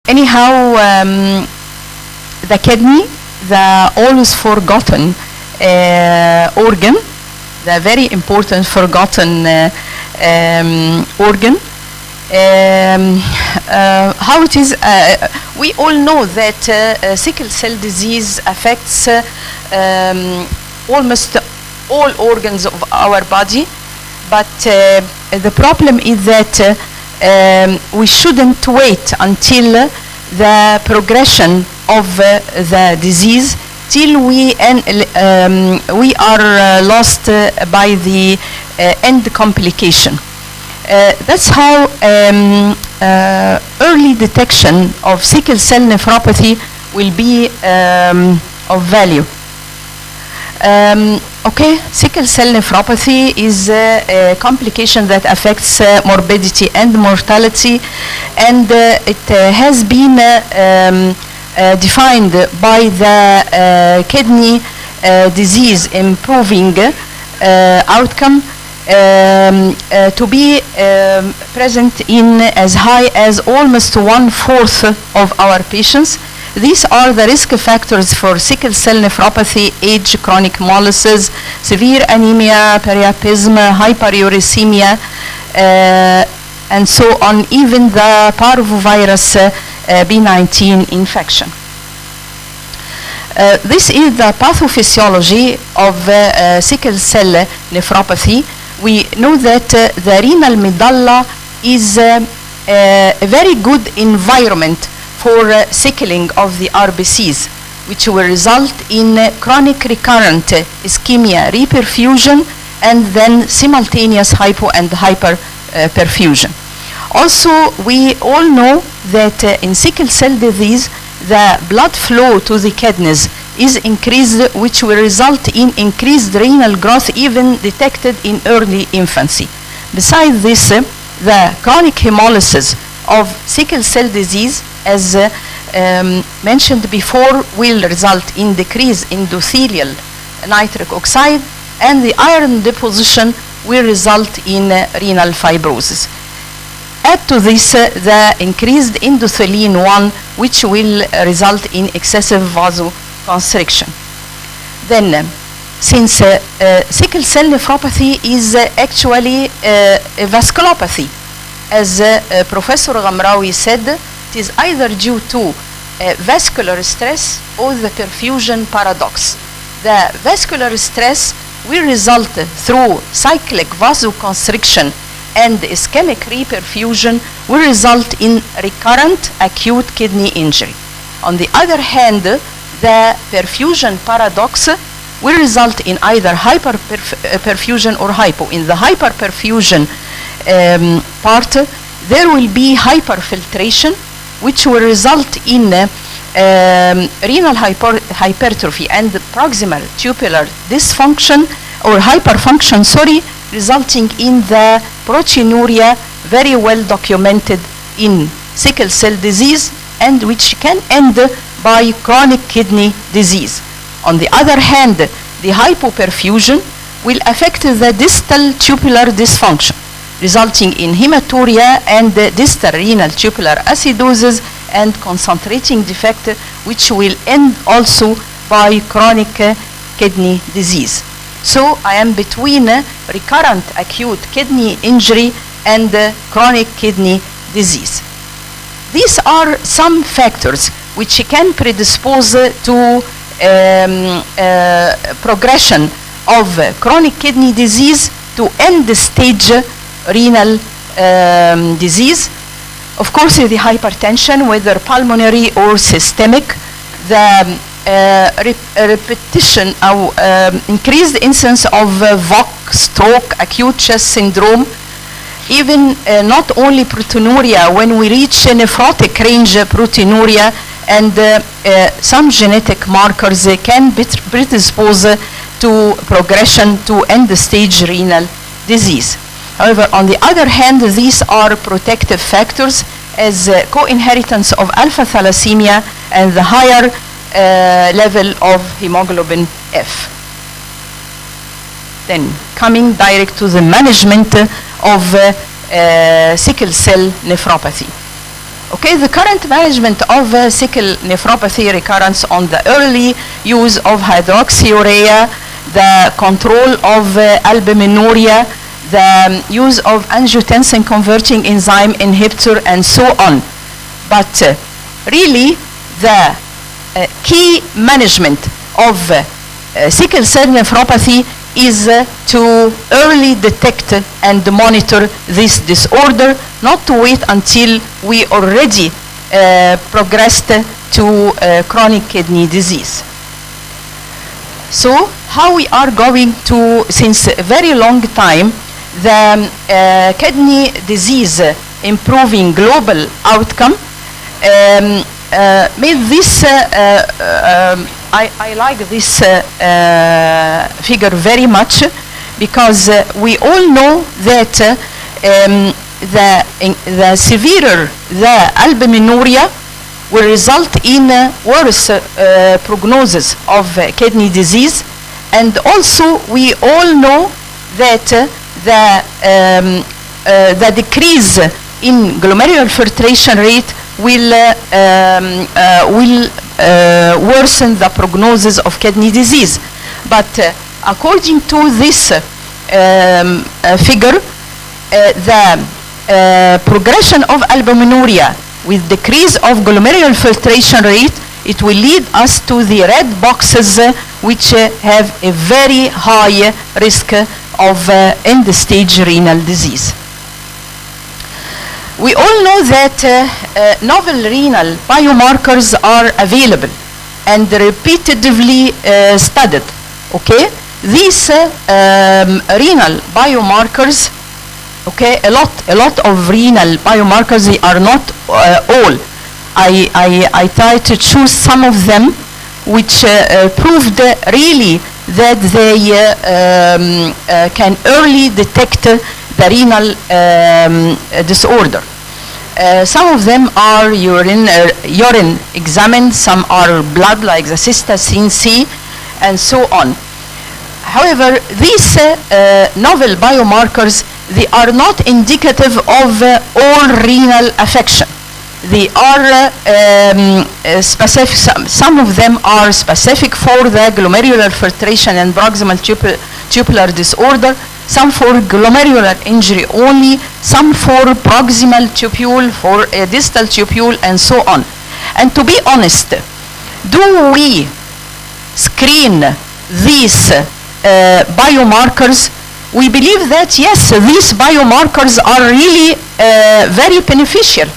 anyhow, the kidney, the always forgotten organ, the very important forgotten organ. How it is, we all know that sickle cell disease affects almost all organs of our body, but the problem is that we shouldn't wait until the progression of the disease till we are lost by the end complication. That's how early detection of sickle cell nephropathy will be of value. Okay, sickle cell nephropathy is a complication that affects morbidity and mortality, and it has been defined by the kidney disease improving outcome to be present in as high as almost 1/4 of our patients. These are the risk factors for sickle cell nephropathy: age, chronic hemolysis, severe anemia, priapism, hyperuricemia, and so on, even the parvovirus B19 infection. This is the pathophysiology of sickle cell nephropathy. We know that the renal medulla is a very good environment for sickling of the RBCs, which will result in chronic recurrent ischemia, reperfusion, and then simultaneous hypo and hyperperfusion. Also, we all know that in sickle cell disease, the blood flow to the kidneys is increased, which will result in increased renal growth even detected in early infancy. Besides this, the chronic hemolysis of sickle cell disease, as mentioned before, will result in decrease in endothelial nitric oxide, and the iron deposition will result in renal fibrosis. Add to this the increased endothelin 1, which will result in excessive vasoconstriction. Then, since sickle cell nephropathy is actually a vasculopathy, as Professor Ghamraoui said, it is either due to vascular stress or the perfusion paradox. The vascular stress will result through cyclic vasoconstriction, and ischemic reperfusion will result in recurrent acute kidney injury. On the other hand, the perfusion paradox will result in either hyperperfusion or hypo. In the hyperperfusion part, there will be hyperfiltration, which will result in renal hypertrophy and proximal tubular dysfunction or hyperfunction, resulting in the proteinuria, very well documented in sickle cell disease, and which can end by chronic kidney disease. On the other hand, the hypoperfusion will affect the distal tubular dysfunction, resulting in hematuria and distal renal tubular acidosis and concentrating defect, which will end also by chronic kidney disease. So I am between recurrent acute kidney injury and chronic kidney disease. These are some factors which can predispose to progression of chronic kidney disease to end stage renal disease. Of course, the hypertension, whether pulmonary or systemic, the repetition or increased incidence of VOC, stroke, acute chest syndrome, even not only proteinuria, when we reach nephrotic range proteinuria, and some genetic markers can predispose to progression to end-stage renal disease. However, on the other hand, these are protective factors, as co-inheritance of alpha thalassemia and the higher level of hemoglobin F. Then, coming direct to the management of sickle cell nephropathy. Okay, the current management of sickle nephropathy recurrence on the early use of hydroxyurea, the control of albuminuria, the use of angiotensin converting enzyme inhibitor, and so on. But really, the key management of sickle cell nephropathy is to early detect and monitor this disorder, not to wait until we already progressed to chronic kidney disease. So how we are going to, since a very long time, the kidney disease improving global outcome made this, I like this figure very much, because we all know that the severer the albuminuria will result in worse prognosis of kidney disease. And also we all know that the decrease in glomerular filtration rate will worsen the prognosis of kidney disease. But according to this figure, the progression of albuminuria with decrease of glomerular filtration rate, it will lead us to the red boxes, which have a very high risk of end-stage renal disease. We all know that novel renal biomarkers are available and repeatedly studied. Okay, these renal biomarkers, okay, a lot of renal biomarkers, they are not all. I try to choose some of them which proved really that they can early detect the renal disorder. Some of them are urine examined, some are blood like the cystatin C, and so on. However, these novel biomarkers, they are not indicative of all renal affection. They are specific, some of them are specific for the glomerular filtration and proximal tubular disorder, some for glomerular injury only, some for proximal tubule, for a distal tubule, and so on. And to be honest, do we screen these biomarkers? We believe that yes, these biomarkers are really very beneficial.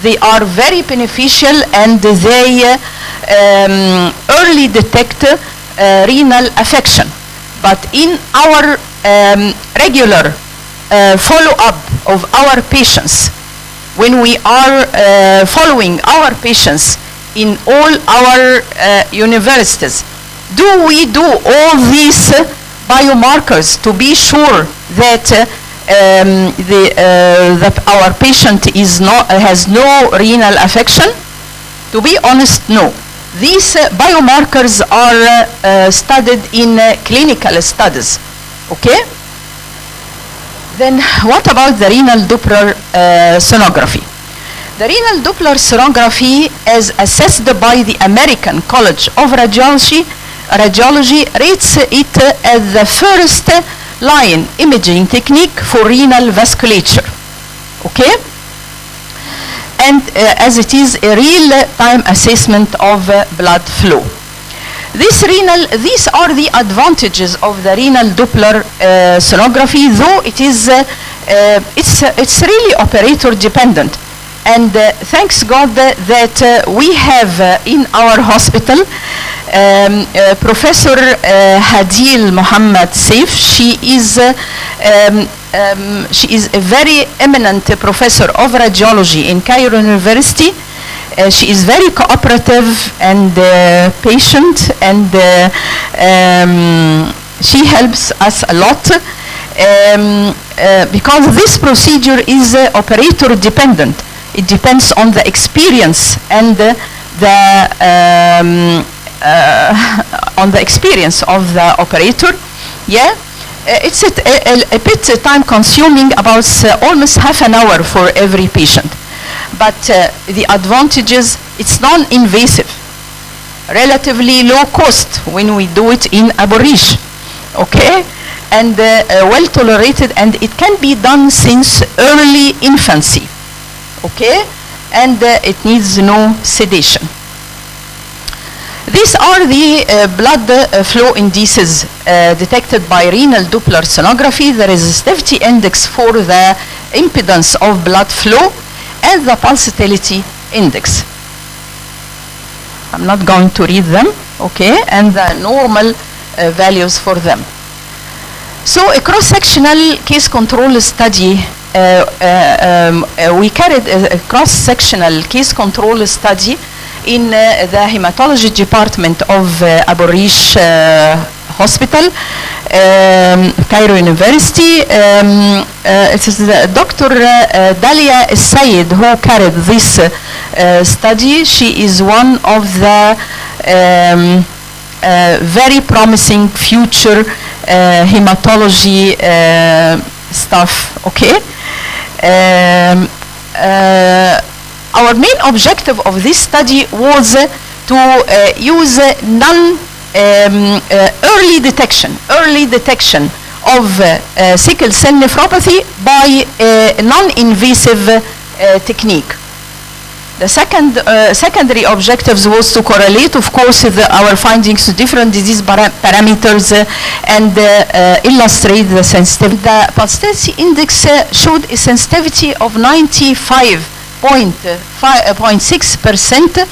They are very beneficial, and they early detect renal affection. But in our regular follow-up of our patients, when we are following our patients in all our universities, do we do all these biomarkers to be sure that that our patient has no renal affection? To be honest, no. These biomarkers are studied in clinical studies. Okay? Then what about the renal Doppler sonography? The renal Doppler sonography, as assessed by the American College of Radiology rates it as the first line imaging technique for renal vasculature. Okay? And as it is a real-time assessment of blood flow. These are the advantages of the renal Doppler sonography, though it is it's really operator dependent. And thanks God that we have in our hospital Professor Hadil Muhammad Saif. She is a very eminent professor of radiology in Cairo University. She is very cooperative and patient, and she helps us a lot because this procedure is operator dependent. It depends on the experience and on the experience of the operator. Yeah, it's a bit time consuming, about almost half an hour for every patient. but the advantages, it's non-invasive, relatively low cost when we do it in Aborish, okay? And well tolerated, and it can be done since early infancy, okay? And it needs no sedation. These are the blood flow indices detected by renal Doppler sonography. The resistivity index for the impedance of blood flow and the pulsatility index. I'm not going to read them, okay? And the normal values for them. So a cross-sectional case control study, we carried a cross-sectional case control study in the hematology department of Aborish Hospital, Cairo University. It is Dr. Dalia Sayed who carried this study. She is one of the very promising future hematology staff, okay? Our main objective of this study was to use early detection of sickle cell nephropathy by a non-invasive technique. The secondary objectives was to correlate, of course, our findings to different disease parameters and illustrate the sensitivity. The pulsatility index showed a sensitivity of 95.6%,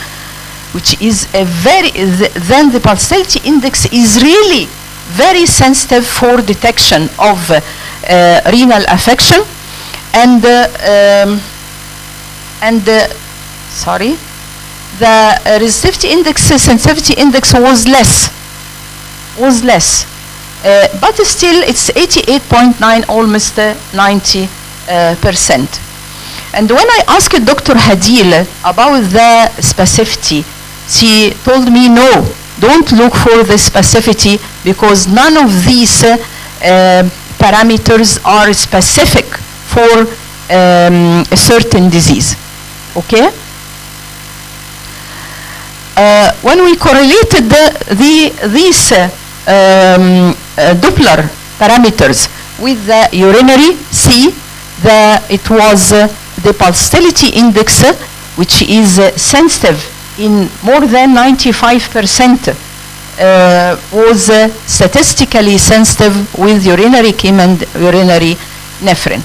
which is a very, then the pulsatility index is really very sensitive for detection of renal affection, sorry, the resistivity index, sensitivity index was less, but still it's 88.9, almost 90%. And when I asked Dr. Hadil about the specificity, she told me, no, don't look for the specificity because none of these parameters are specific for a certain disease, okay? When we correlated these Doppler parameters with the urinary, it was the pulsatility index, which is sensitive in more than 95%, was statistically sensitive with urinary chem and urinary nephrin.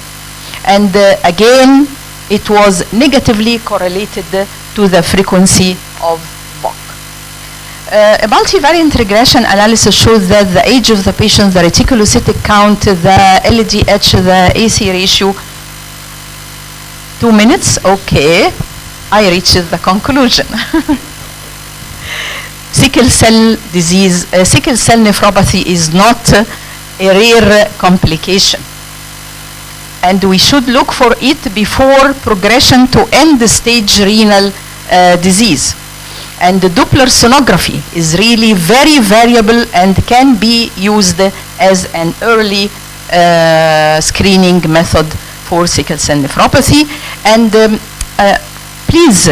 And again, it was negatively correlated to the frequency of VOC. A multivariate regression analysis shows that the age of the patient, the reticulocytic count, the LDH, the AC ratio. 2 minutes, okay. I reached the conclusion. Sickle cell disease, sickle cell nephropathy is not a rare complication. And we should look for it before progression to end-stage renal disease. And the Doppler sonography is really very variable and can be used as an early screening method for sickle cell nephropathy. And please,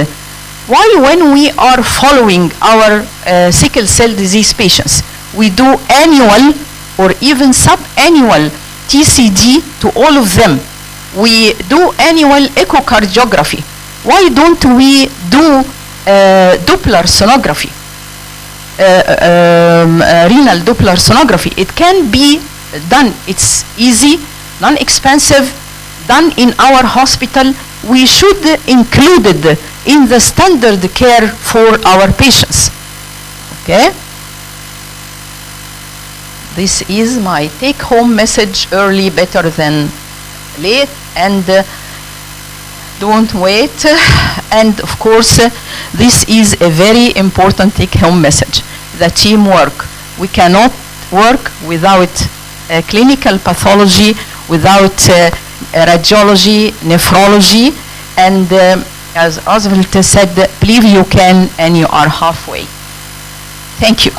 why when we are following our sickle cell disease patients, we do annual or even sub-annual TCD to all of them. We do annual echocardiography. Why don't we do Doppler sonography, renal Doppler sonography? It can be done. It's easy, non-expensive, done in our hospital. We should include it in the standard care for our patients. Okay? This is my take-home message: early better than late, and don't wait. And of course, this is a very important take-home message: the teamwork. We cannot work without clinical pathology, without radiology, nephrology, and as Oswald said, believe you can and you are halfway. Thank you.